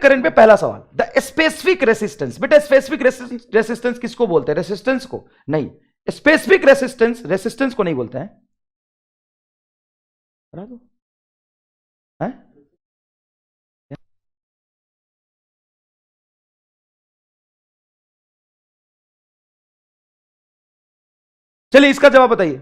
Current पे पहला सवाल, द स्पेसिफिक रेसिस्टेंस। बेटा स्पेसिफिक रेसिस्टेंस किसको बोलते हैं? रेसिस्टेंस को नहीं, स्पेसिफिक रेसिस्टेंस रेसिस्टेंस को नहीं बोलते हैं। बता दो है? चलिए इसका जवाब बताइए,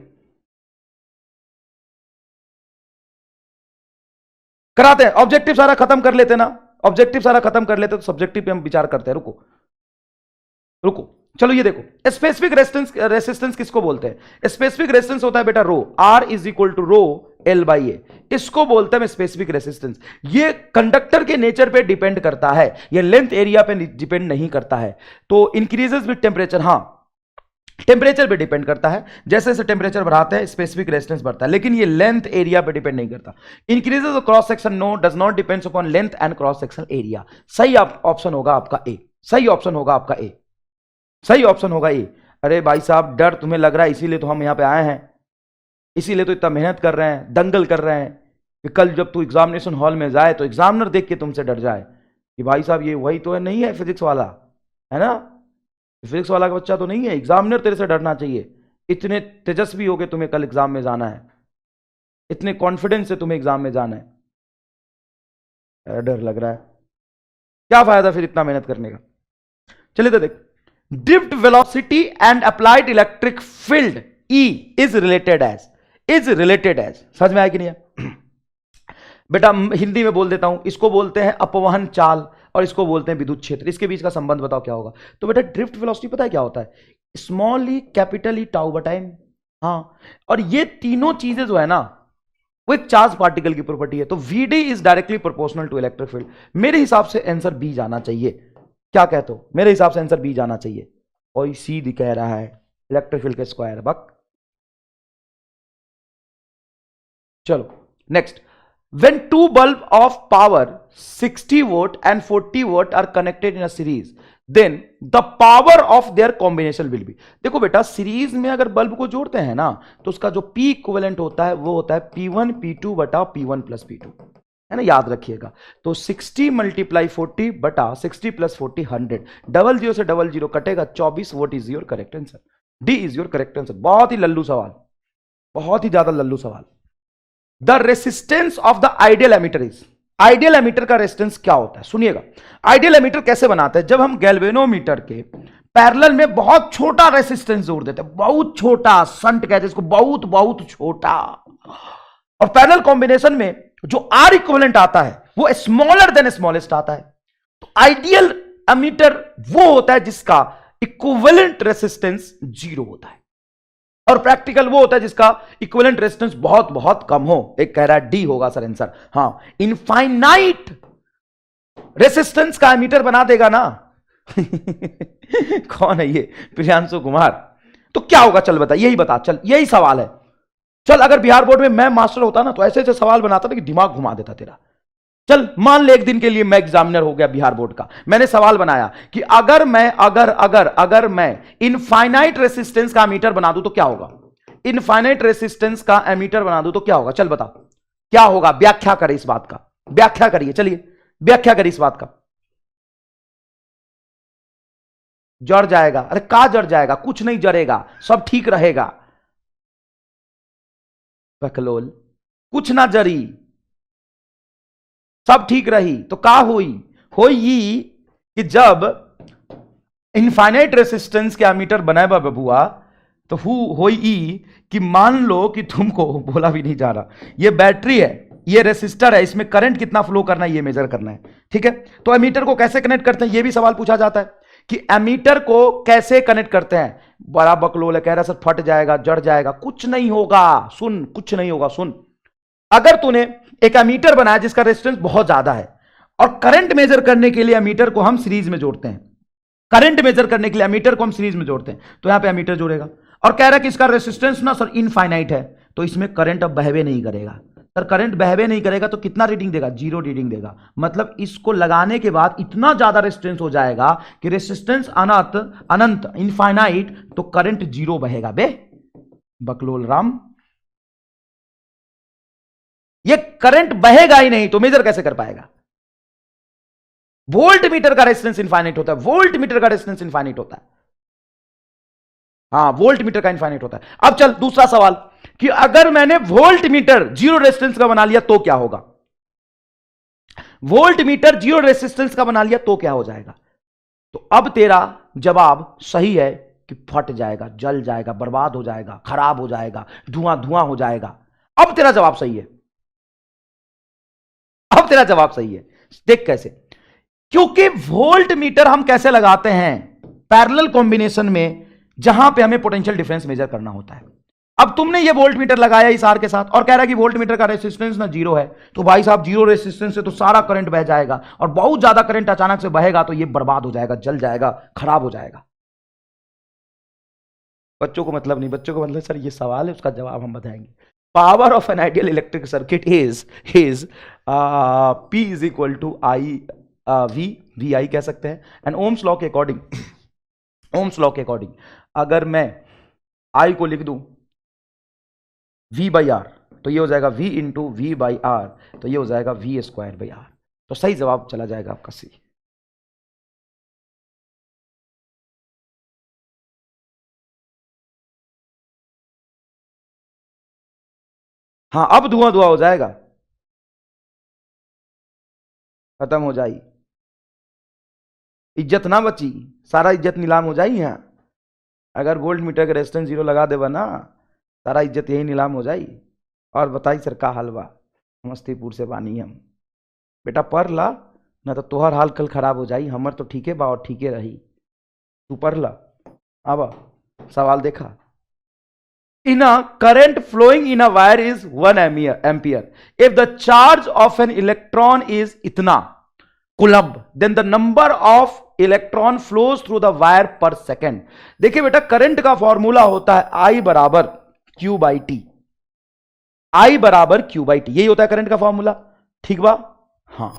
कराते हैं। ऑब्जेक्टिव सारा खत्म कर लेते ना, ऑब्जेक्टिव सारा खत्म कर लेते तो सब्जेक्टिव पे हम विचार करते हैं। रुको रुको, चलो ये देखो, स्पेसिफिक रेसिस्टेंस रेसिस्टेंस किसको बोलते हैं? स्पेसिफिक रेसिस्टेंस होता है बेटा rho, R is equal to rho L by A, इसको बोलते हैं स्पेसिफिक रेसिस्टेंस। ये कंडक्टर के नेचर पे डिपेंड करता है, ये लेंथ एरिया पे डिपेंड नहीं करता है। तो इंक्रीजेस विद टेम्परेचर, हाँ टेम्परेचर पे डिपेंड करता है, जैसे जैसे टेम्परेचर बढ़ाते हैं स्पेसिफिक रेजिस्टेंस बढ़ता है, लेकिन ये लेंथ एरिया पे डिपेंड नहीं करता। Increases cross section no does not depends upon length and cross section area. सही ऑप्शन होगा आपका ए, सही ऑप्शन होगा आपका ए, सही ऑप्शन होगा ए। अरे भाई साहब डर तुम्हें लग रहा है, इसीलिए तो हम यहां पे आए हैं, इसीलिए तो इतना मेहनत कर रहे हैं, दंगल कर रहे हैं कि कल जब तू एग्जामिनेशन हॉल में जाए तो एग्जामिनर देख के तुमसे डर जाए कि भाई साहब ये वही तो है, नहीं है फिजिक्स वाला, है ना, फिजिक्स वाला का बच्चा तो नहीं है, एग्जामिनर तेरे से डरना चाहिए। इतने तेजस्वी हो के तुम्हें कल एग्जाम में जाना है, इतने कॉन्फिडेंस से तुम्हें एग्जाम में जाना है, डर लग रहा है, क्या फायदा फिर इतना मेहनत करने का। चलिए तो देख, drift velocity and applied electric field E is related as, समझ में आया कि नहीं है? बेटा हिंदी में बोल देता हूं, इसको बोलते हैं अपवहन चाल और इसको बोलते हैं विद्युत क्षेत्र। इसके बीच का संबंध बताओ क्या होगा? तो बेटा ड्रिफ्ट वेलोसिटी पता है क्या होता है? Small E capital E tau बटा एम। हाँ, और ये तीनों चीजें जो है ना वो एक चार्ज पार्टिकल की प्रॉपर्टी है। तो vd is directly proportional to electric field. मेरे हिसाब से आंसर बी जाना चाहिए, क्या कहते हो? मेरे हिसाब से आंसर बी जाना चाहिए। और सी कह रहा है इलेक्ट्रिक फील्ड का स्क्वायर बक। चलो next, when two bulb of power 60 watt and 40 watt are connected in a series, then the power of their combination will be। देखो बेटा सीरीज में अगर बल्ब को जोड़ते हैं ना तो उसका जो P इक्विवेलेंट होता है वो होता है P1 P2 बटा P1 प्लस P2, है ना, याद रखिएगा। तो 60 मल्टीप्लाई 40 बटा 60 प्लस 40 100, डबल जीरो से डबल जीरो कटेगा 24। What is your correct answer, D is your correct answer. बहुत ही लल्लू सवाल, बहुत ही ज्यादा लल्लू सवाल। The resistance of the ideal ammeter is, ideal ammeter का रेसिस्टेंस क्या होता है? सुनिएगा, आइडियल एमीटर कैसे बनाते हैं? जब हम गैल्वेनोमीटर के पैरेलल में बहुत छोटा रेसिस्टेंस जोड़ देते हैं, बहुत छोटा, शंट कहते हैं इसको, बहुत बहुत छोटा, और पैरेलल कॉम्बिनेशन में जो आर इक्विवेलेंट आता है वो स्मॉलर देन स्मॉलेस्ट आता है। तो आइडियल एमीटर वो होता है जिसका इक्विवेलेंट रेसिस्टेंस 0 होता है, और प्रैक्टिकल वो होता है जिसका इक्विवेलेंट रेजिस्टेंस बहुत बहुत कम हो। एक कह रहा है डी होगा सर आंसर। हाँ, इनफाइनाइट रेजिस्टेंस का एमीटर बना देगा ना कौन है ये? प्रियांशु कुमार। तो क्या होगा चल बता, यही बता, चल यही सवाल है। चल अगर बिहार बोर्ड में मैं मास्टर होता ना तो ऐसे ऐसे सवाल बनाता था कि दिमाग घुमा देता तेरा। चल मान ले एक दिन के लिए मैं एग्जामिनर हो गया बिहार बोर्ड का, मैंने सवाल बनाया कि अगर मैं इनफाइनाइट रेसिस्टेंस का एमीटर बना दूं तो क्या होगा? इनफाइनाइट रेसिस्टेंस का एमीटर बना दूं तो क्या होगा? चल बता क्या होगा, व्याख्या करें इस बात का, व्याख्या करिए, चलिए व्याख्या करिए इस बात का। जड़ जाएगा? अरे का जड़ जाएगा? कुछ नहीं जड़ेगा, सब ठीक रहेगा। बकलोल, कुछ ना जरी, सब ठीक रही। तो का होई कि जब इनफाइनाइट रेसिस्टेंस के एमीटर बनाए बबुआ तो होई कि मान लो कि तुमको बोला भी नहीं जा रहा, ये बैटरी है, ये रेसिस्टर है, इसमें करंट कितना फ्लो करना है ये मेजर करना है, ठीक है। तो एमीटर को कैसे कनेक्ट करते हैं ये भी सवाल पूछा जाता है कि एमीटर को कैसे कनेक्ट करते हैं। बड़ा बकलोल है, कह रहा सर फट जाएगा, जड़ जाएगा। कुछ नहीं होगा, सुन, कुछ नहीं होगा, सुन। अगर तूने एक एमीटर बनाया जिसका रेजिस्टेंस बहुत ज्यादा है और करंट मेजर करने के लिए एमीटर को हम सीरीज में जोड़ते हैं, करंट मेजर करने के लिए एमीटर को हम सीरीज में जोड़ते हैं, तो यहां पे एमीटर जोड़ेगा और कह रहा है कि इसका रेजिस्टेंस ना सर इनफाइनाइट है, तो इसमें करंट अब बहवे नहीं करेगा। सर करंट बहवे नहीं करेगा तो कितना रीडिंग देगा? 0 रीडिंग देगा। मतलब इसको लगाने के बाद इतना ज्यादा रेजिस्टेंस हो जाएगा कि रेजिस्टेंस अनंत इनफाइनाइट, तो करंट 0 बहेगा। बे बकलोल राम, ये करंट बहेगा ही नहीं तो मेजर कैसे कर पाएगा? वोल्ट मीटर का रेजिस्टेंस इनफाइनाइट होता है, वोल्ट मीटर का रेजिस्टेंस इनफाइनाइट होता है। हाँ, वोल्ट मीटर का इनफाइनाइट होता है। अब चल दूसरा सवाल कि अगर मैंने वोल्ट मीटर जीरो रेजिस्टेंस का बना लिया तो क्या होगा? वोल्ट मीटर जीरो रेजिस्टेंस का बना लिया तो क्या हो जाएगा? तो अब तेरा जवाब सही है कि फट जाएगा, जल जाएगा, बर्बाद हो जाएगा, खराब हो जाएगा, धुआं धुआं हो जाएगा। अब तेरा जवाब सही है, अब तेरा जवाब सही है। देख कैसे, क्योंकि वोल्ट मीटर हम कैसे लगाते हैं? पैरेलल कॉम्बिनेशन में, जहां पे हमें पोटेंशियल डिफरेंस मेजर करना होता है। अब तुमने ये वोल्ट मीटर लगाया इस आर के साथ और कह रहा है कि वोल्ट मीटर का रेसिस्टेंस ना जीरो है, तो भाई साहब जीरो रेसिस्टेंस से तो सारा करंट बह जाएगा और बहुत ज्यादा करंट अचानक से बहेगा तो ये बर्बाद हो जाएगा, जल जाएगा, खराब हो जाएगा। बच्चों को मतलब नहीं, बच्चों को मतलब सर ये सवाल है, उसका जवाब हम बताएंगे। Power of an ideal electric circuit is P is equal to I V I कह सकते हैं। एंड ओम्स लॉ के अकॉर्डिंग, ओम्स लॉ के अकॉर्डिंग अगर मैं आई को लिख दूं V बाई आर तो ये हो जाएगा V into V by R, तो ये हो जाएगा V स्क्वायर बाई आर। तो सही जवाब चला जाएगा आपका सी। हाँ, अब धुआं धुआं हो जाएगा, खत्म हो जाएगी, इज्जत ना बची, सारा इज्जत नीलाम हो जाएगी। यहाँ अगर वोल्ट मीटर का रेजिस्टेंस जीरो लगा देबा ना, सारा इज्जत यही नीलाम हो जाई। और बताई सर का हाल बा? समस्तीपुर से बानी हम। बेटा पढ़ ला, ना तो तोहर हाल कल खराब हो जाई, हमर तो ठीके बा और ठीके रही। तू पढ़ ला। अब सवाल देखा, in a current flowing in a wire is 1 ampere. If the charge of an electron is itna coulomb, then the number of electron flows through the wire per second. देखिए बेटा, करंट का फॉर्मूला होता है I बराबर Q by T, I बराबर Q by T, यही होता है करंट का फॉर्मूला, ठीक बा? हाँ,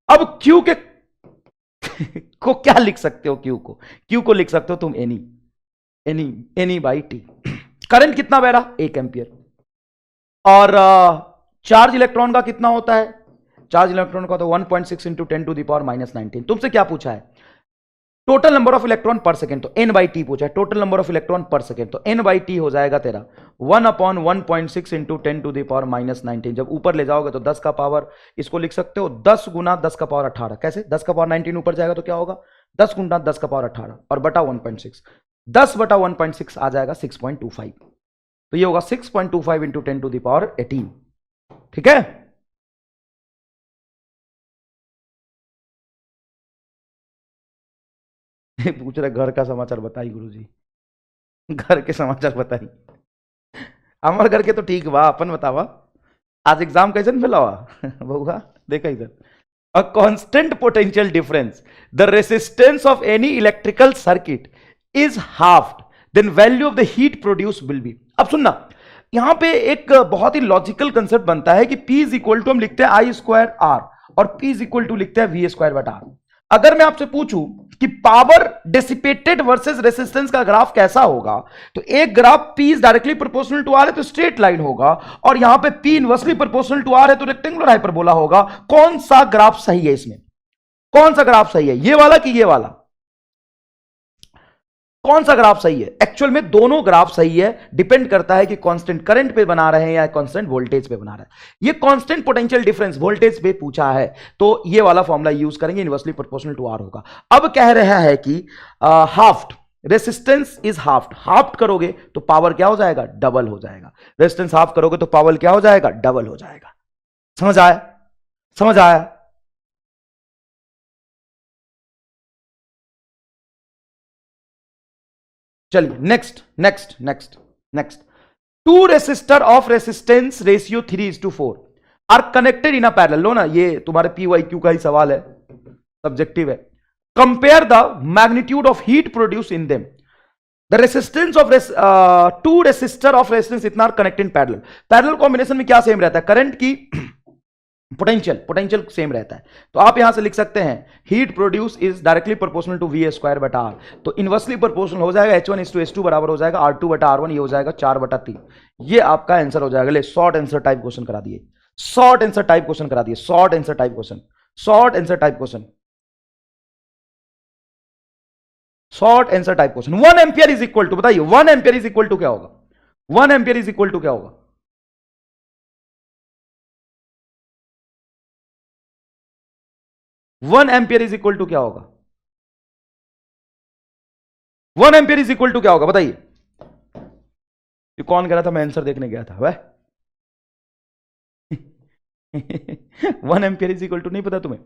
अब Q के को क्या लिख सकते हो? Q को लिख सकते हो तुम एनी बाई टी। करंट कितना बह रहा? 1 एम्पियर। और चार्ज इलेक्ट्रॉन का कितना होता है? चार्ज इलेक्ट्रॉन का तो 1.6 इंटू 10 टू द पावर -19। तुमसे क्या पूछा है? टोटल नंबर ऑफ इलेक्ट्रॉन पर सेकेंड, तो n बाई टी पूछा है, टोटल नंबर ऑफ इलेक्ट्रॉन पर सेकेंड, तो n बाई टी हो जाएगा तेरा 1/1.6 इंटू 10 टू द पावर -19। जब ऊपर ले जाओगे तो 10 का पावर, इसको लिख सकते हो 10 गुना 10 का पावर 18। कैसे? 10 का पावर 19 ऊपर जाएगा तो क्या होगा? 10 गुना 10 का पावर 18 और बटा 1.6, 10 बटा 1.6 आ जाएगा 6.25। तो ये होगा 6.25 इंटू 10 टू द पावर 18। ठीक है? पूछ रहे घर का समाचार बताई गुरुजी, घर के समाचार बताई। हमारे घर के तो ठीक बा, अपन बतावा आज एग्जाम कैसे फैलावा? बहुआ देखा इधर, a constant potential difference, the resistance of any electrical circuit is halved, then value of the heat produce will be. अब सुनना, यहां पे एक बहुत ही लॉजिकल कंसेप्ट बनता है कि P इज इक्वल टू हम लिखते हैं आई स्क्वायर आर और P इज इक्वल टू लिखते हैं वी स्क्वायर बटा आर। अगर मैं आपसे पूछूं कि पावर डिसिपेटेड वर्सेस रेसिस्टेंस का ग्राफ कैसा होगा, तो एक graph P is directly proportional to R है तो स्ट्रेट लाइन होगा, और यहां पे P inversely proportional to R है तो रेक्टेंगुलर हाइपरबोला होगा। कौन सा ग्राफ सही है? इसमें कौन सा ग्राफ सही है? ये वाला कि ये वाला? कौन सा ग्राफ सही है? एक्चुअल में दोनों ग्राफ सही है, डिपेंड करता है कि कांस्टेंट करंट पे बना रहे हैं या कांस्टेंट वोल्टेज पे बना रहे हैं। ये कांस्टेंट पोटेंशियल डिफरेंस वोल्टेज पे पूछा है तो ये वाला फॉर्मूला यूज करेंगे, इनवर्सली प्रोपोर्शनल टू आर होगा। अब कह रहा है कि halved resistance is halved, halved करोगे तो पावर क्या हो जाएगा? डबल हो जाएगा। रेसिस्टेंस हाफ करोगे तो पावर क्या हो जाएगा? डबल हो जाएगा। समझ आया? समझ आया? चलिए next next next next, two resistor of resistance ratio 3:4 are connected in a parallel. लो ना, ये तुम्हारे PYQ का ही सवाल है, सब्जेक्टिव है। Compare the magnitude of heat produce in them, the resistance of two resistor of resistance इतना are connected in parallel. Parallel combination में क्या सेम रहता है? करंट की पोटेंशियल सेम रहता है। तो आप यहां से लिख सकते हैं heat produce is directly proportional to V square बटा आर, तो इनवर्सली प्रोपोर्शनल हो जाएगा H1:H2 बराबर हो जाएगा R2 बटा R1, ये हो जाएगा 4/3। ये आपका आंसर हो जाएगा। ले शॉर्ट आंसर टाइप क्वेश्चन करा दिए, शॉर्ट आंसर टाइप क्वेश्चन करा दिए, short answer type question, short answer type question. Short answer type question. 1 ampere is equal to, बताइए 1 एम्पियर इज इक्वल टू क्या होगा? 1 एम्पियर इज इक्वल टू क्या होगा? 1 ampere is equal to क्या होगा? 1 ampere is equal to क्या होगा बताइए? ये कौन कह रहा था मैं आंसर देखने गया था वह? 1 एम्पियर इज इक्वल टू नहीं पता तुम्हें?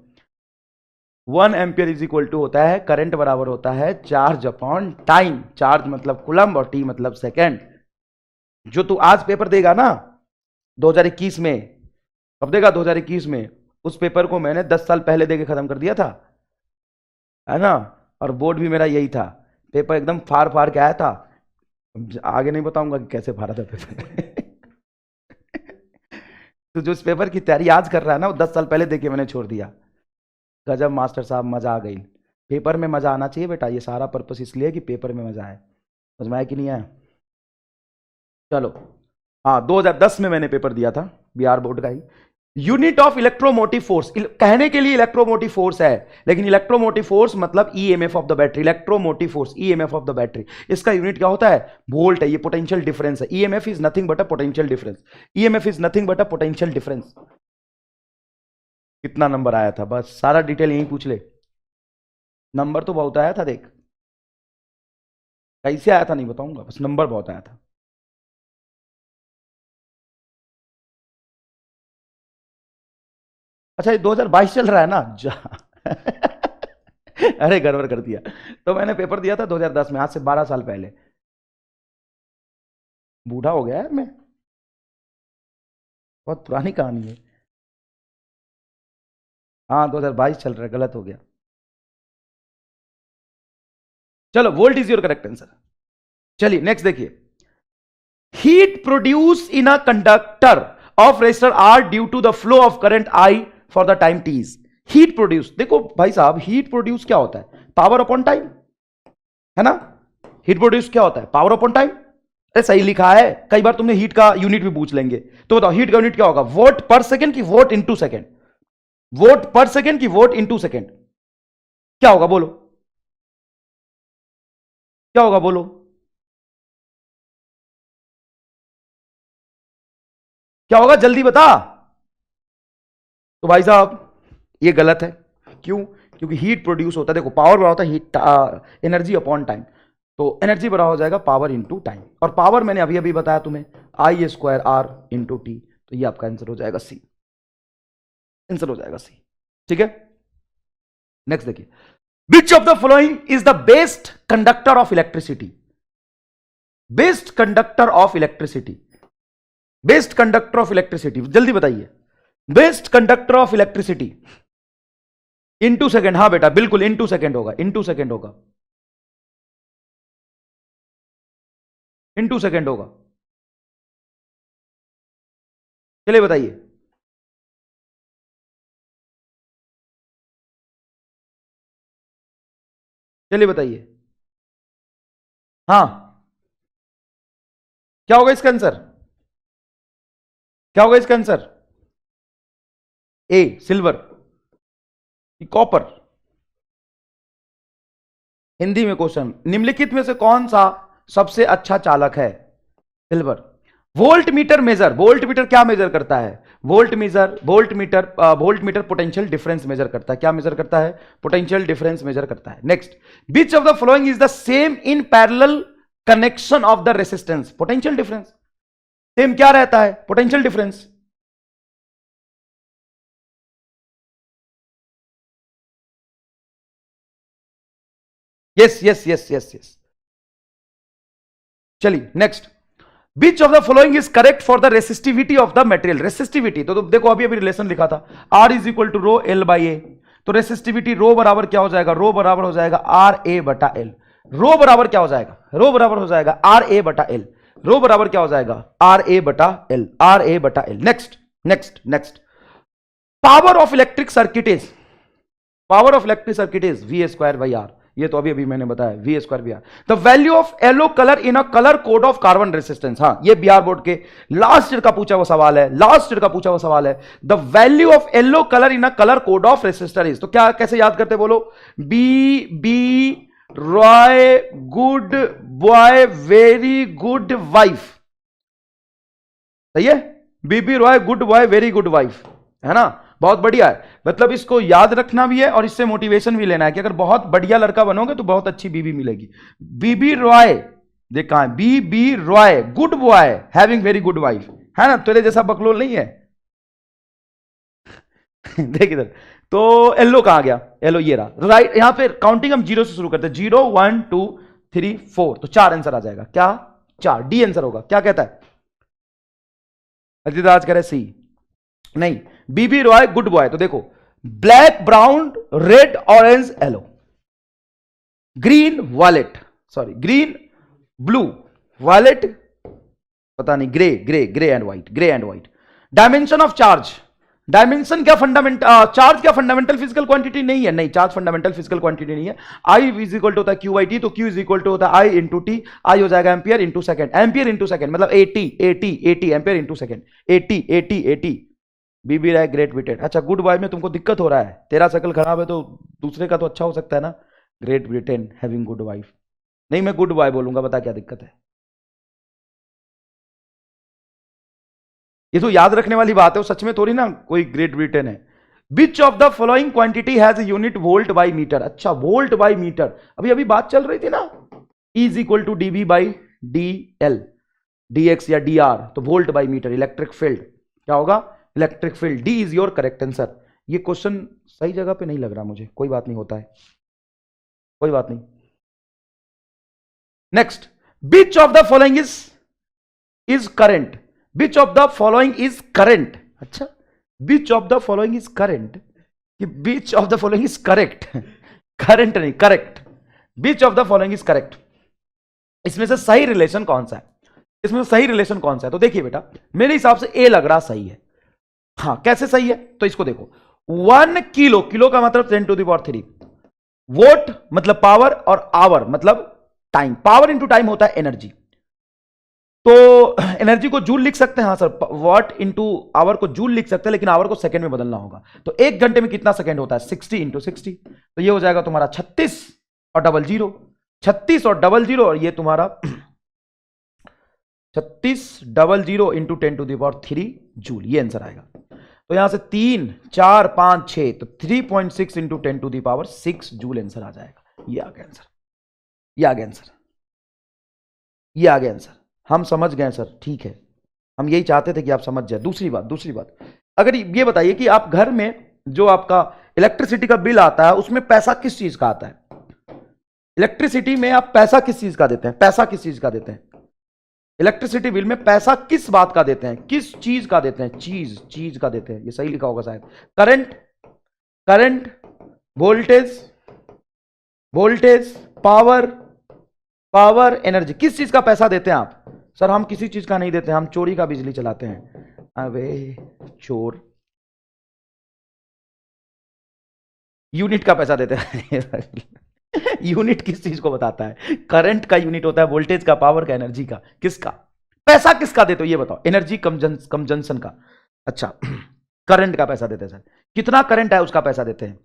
1 एम्पियर इज इक्वल टू होता है करंट बराबर होता है चार्ज अपॉन टाइम। चार्ज मतलब कुलम्ब और टी मतलब सेकेंड। जो तू आज पेपर देगा ना 2021 में, कब देगा? 2021 में। उस पेपर को मैंने 10 साल पहले देके खत्म कर दिया था, है ना? और बोर्ड भी मेरा यही था। पेपर एकदम फाड़ फाड़ के आया था। आगे नहीं बताऊंगा कि कैसे फाड़ा था पेपर। तो जो इस पेपर की तैयारी आज कर रहा है ना, वो 10 साल पहले देके मैंने छोड़ दिया। गजब मास्टर साहब, मजा आ गई। पेपर में मजा आना चाहिए बेटा, ये सारा पर्पस इसलिए कि पेपर में मजा आए। समझ में आया कि नहीं आया? चलो हाँ, 2010 में मैंने पेपर दिया था बिहार बोर्ड का ही। यूनिट ऑफ इलेक्ट्रोमोटिव फोर्स, कहने के लिए इलेक्ट्रोमोटिव फोर्स है, लेकिन इलेक्ट्रोमोटिव फोर्स मतलब EMF of the battery. Electromotive force EMF of the battery, इसका यूनिट क्या होता है? वोल्ट है। ये पोटेंशियल डिफरेंस है। EMF is nothing but a potential difference. EMF is nothing but a potential difference. कितना नंबर आया था? बस सारा डिटेल यहीं पूछ ले। नंबर तो बहुत आया था, देख कैसे आया था नहीं बताऊंगा, बस नंबर बहुत आया था। अच्छा, ये 2022 चल रहा है ना? अरे गड़बड़ कर दिया। तो मैंने पेपर दिया था 2010 में, आज से 12 साल पहले। बूढ़ा हो गया यार मैं, बहुत पुरानी कहानी है। हाँ 2022 चल रहा है, गलत हो गया। चलो, volt is your correct answer. चलिए नेक्स्ट देखिए। Heat produce in a conductor of resistor R due to the flow of current I for the time T is. Heat produce, देखो भाई साहब, हीट प्रोड्यूस क्या होता है? पावर अपॉन टाइम, है ना? हीट प्रोड्यूस क्या होता है? Power upon time. अरे सही लिखा है। कई बार तुमने हीट का यूनिट भी पूछ लेंगे। तो बताओ हीट का यूनिट क्या होगा? वोट पर सेकेंड की वोट इंटू सेकेंड? वोट पर सेकेंड की वोट इंटू सेकेंड? क्या होगा बोलो? क्या होगा बोलो? क्या होगा जल्दी बता। तो भाई साहब ये गलत है। क्यों? क्योंकि हीट प्रोड्यूस होता है, देखो पावर बड़ा होता है हीट एनर्जी अपॉन टाइम। तो एनर्जी बड़ा हो जाएगा पावर इंटू टाइम, और पावर मैंने अभी अभी बताया तुम्हें आई स्क्वायर आर इंटू टी। तो ये आपका आंसर हो जाएगा सी। आंसर हो जाएगा सी। ठीक है, नेक्स्ट देखिए। विच of the following is the best conductor of electricity? Best conductor of electricity, best conductor of electricity, जल्दी बताइए। Best conductor of electricity into second. हाँ बेटा बिल्कुल इनटू सेकेंड होगा, इनटू सेकेंड होगा, इनटू सेकेंड होगा। चलिए बताइए। चलिए बताइए। हाँ, क्या होगा इसका आंसर? क्या होगा इसका आंसर? ए सिल्वर, कॉपर। हिंदी में क्वेश्चन, निम्नलिखित में से कौन सा सबसे अच्छा चालक है? Silver. Voltmeter measure, voltmeter क्या मेजर करता है? Voltmeter potential difference measure करता है। क्या मेजर करता है? पोटेंशियल डिफरेंस मेजर करता है। Next, which of the following is the same in parallel connection of the resistance? Potential difference same क्या रहता है? Potential difference. Yes yes yes yes yes. चलिए next, which of the following is correct for the resistivity of the material? Resistivity तो देखो अभी अभी relation लिखा था, R is equal to rho L by A. तो रेसिस्टिविटी रो बराबर क्या हो जाएगा? रो बराबर हो जाएगा आर ए बटा एल। रो बराबर क्या हो जाएगा? रो बराबर हो जाएगा आर ए बटा एल। रो बराबर क्या हो जाएगा? आर ए बटा एल, आर ए बटा L. Next next next, power of electric circuit is, power of electric circuit is V square by R. ये तो अभी अभी मैंने बताया, V square by R. The value of yellow colour in a colour code of carbon resistance. हाँ, ये Bihar board के last year का पूछा हुआ सवाल है, लास्ट ईयर का पूछा हुआ सवाल है। The value of yellow colour in a colour code of resistor is. तो क्या कैसे याद करते बोलो? B B Roy good boy very good wife, सही है। BB Roy good boy very good wife, है ना, बहुत बढ़िया है। मतलब इसको याद रखना भी है और इससे मोटिवेशन भी लेना है कि अगर बहुत बढ़िया लड़का बनोगे तो बहुत अच्छी बीबी मिलेगी। बीबी रॉय, देखा है, BB Roy good boy having very good wife, है ना, तेरे जैसा बकलोल नहीं है। देख इधर, तो एलो कहां गया, एलो ये रहा, राइट। यहां पे काउंटिंग हम 0 से शुरू करते हैं, 0 1 2 3 4, तो 4 आंसर आ जाएगा, क्या 4, डी आंसर होगा। क्या कहता है अजिताज, कह रहे सी, नहीं, बीबी रॉय गुड बॉय, तो देखो black brown red orange yellow, green violet, sorry green blue violet, पता नहीं, grey grey grey and white, grey and white. Dimension of charge, dimension क्या फंडामेंटल, चार्ज क्या फंडामेंटल फिजिकल क्वांटिटी नहीं है, नहीं, charge fundamental physical quantity नहीं है। I is equal to होता है क्यू बाई टी, तो क्यू इज इक्वल टू होता है आई इंटू टी, आई हो जाएगा ampere into second, ampere into second मतलब 80 80 80 एम्पियर इंटू सेकंड, 80 80 80। बीबी राय ग्रेट ब्रिटेन, अच्छा गुड बॉय में तुमको दिक्कत हो रहा है, तेरा शक्ल खराब है तो दूसरे का तो अच्छा हो सकता है ना। Great Britain having good wife, नहीं मैं गुड बॉय बोलूंगा, बता क्या दिक्कत है। ये तो याद रखने वाली बात है, सच में थोड़ी ना कोई ग्रेट ब्रिटेन है। Which of the following quantity has unit volt by metre, अच्छा वोल्ट बाई मीटर, अभी अभी बात चल रही थी ना, is equal to DB by D L, D X या डी आर, तो volt by metre electric field क्या होगा, electric field. D is your correct answer. ये क्वेश्चन सही जगह पे नहीं लग रहा मुझे, कोई बात नहीं, होता है, कोई बात नहीं। Next, which of the following is current, which of the following is current, अच्छा which of the following is current, कि which of the following is correct, current नहीं correct, which of the following is correct, इसमें से सही relation कौन सा है, इसमें सही रिलेशन कौन सा है। तो देखिए बेटा, मेरे हिसाब से ए लग रहा सही है। हाँ कैसे सही है, तो इसको देखो, 1 किलो, किलो का मतलब 10 टू द पावर 3, वोट मतलब पावर और आवर मतलब टाइम, पावर इंटू टाइम होता है एनर्जी, तो एनर्जी को जूल लिख सकते हैं, हाँ सर, वॉट इंटू आवर को जूल लिख सकते हैं, लेकिन आवर को सेकंड में बदलना होगा, तो 1 घंटे में कितना सेकंड होता है, 60 इंटू 60, तो ये हो जाएगा तुम्हारा 36 और डबल जीरो, 36 और डबल जीरो, और ये तुम्हारा 36 double zero into 10 to the power 3 joule, ये आंसर आएगा। तो यहां से 3 4 5 6, तो 3.6 into 10 to the power 6 joule answer आ जाएगा। ये आ गया आंसर, ये आ गया आंसर, ये आ गया आंसर, हम समझ गए सर, ठीक है, हम यही चाहते थे कि आप समझ जाए। दूसरी बात, अगर ये बताइए कि आप घर में जो आपका इलेक्ट्रिसिटी का बिल आता है उसमें पैसा किस चीज का आता है, इलेक्ट्रिसिटी में आप पैसा किस चीज का देते हैं, पैसा किस चीज का देते हैं, इलेक्ट्रिसिटी बिल में पैसा किस बात का देते हैं, किस चीज का देते हैं, चीज का देते हैं, ये सही लिखा होगा शायद, करंट वोल्टेज पावर एनर्जी, किस चीज का पैसा देते हैं आप। सर हम किसी चीज का नहीं देते, हम चोरी का बिजली चलाते हैं। अबे चोर, यूनिट का पैसा देते हैं यूनिट किस चीज को बताता है, करंट का यूनिट होता है, वोल्टेज का, पावर का, एनर्जी का, किसका पैसा किसका देते हो ये बताओ, एनर्जी कम जंक्शन का, अच्छा करंट का पैसा देते हैं सर, कितना करंट है उसका पैसा देते हैं,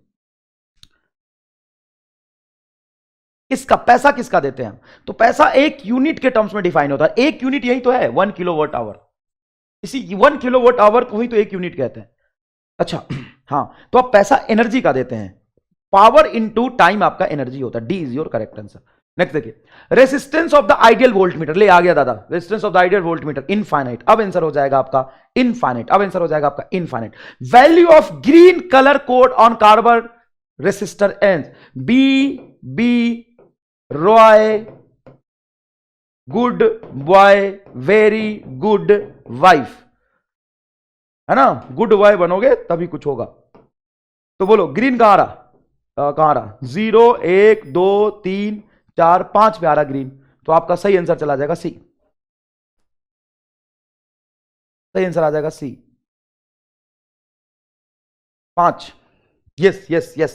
किसका पैसा किसका देते हैं, तो पैसा एक यूनिट के टर्म्स में डिफाइन होता है, एक यूनिट यही तो है 1 किलोवाट आवर, इसी 1 किलोवाट आवर को ही तो एक यूनिट कहते हैं। अच्छा हाँ, तो आप पैसा एनर्जी का देते हैं, पावर इंटू टाइम आपका एनर्जी होता है, D is your correct answer. Next देखिए, resistance of the ideal voltmeter, ले आ गया दादा, resistance of the ideal voltmeter infinite, अब आंसर हो जाएगा आपका इनफाइनाइट, अब आंसर हो जाएगा आपका infinite. Value of green colour code on carbon resistor and, B Roy good boy very good wife, है ना, गुड बॉय बनोगे तभी कुछ होगा। तो बोलो ग्रीन कहां रहा, 0 1 2 3 4 5 पे आ रहा ग्रीन, तो आपका सही आंसर चला जाएगा सी, सही आंसर आ जाएगा सी 5, यस यस यस।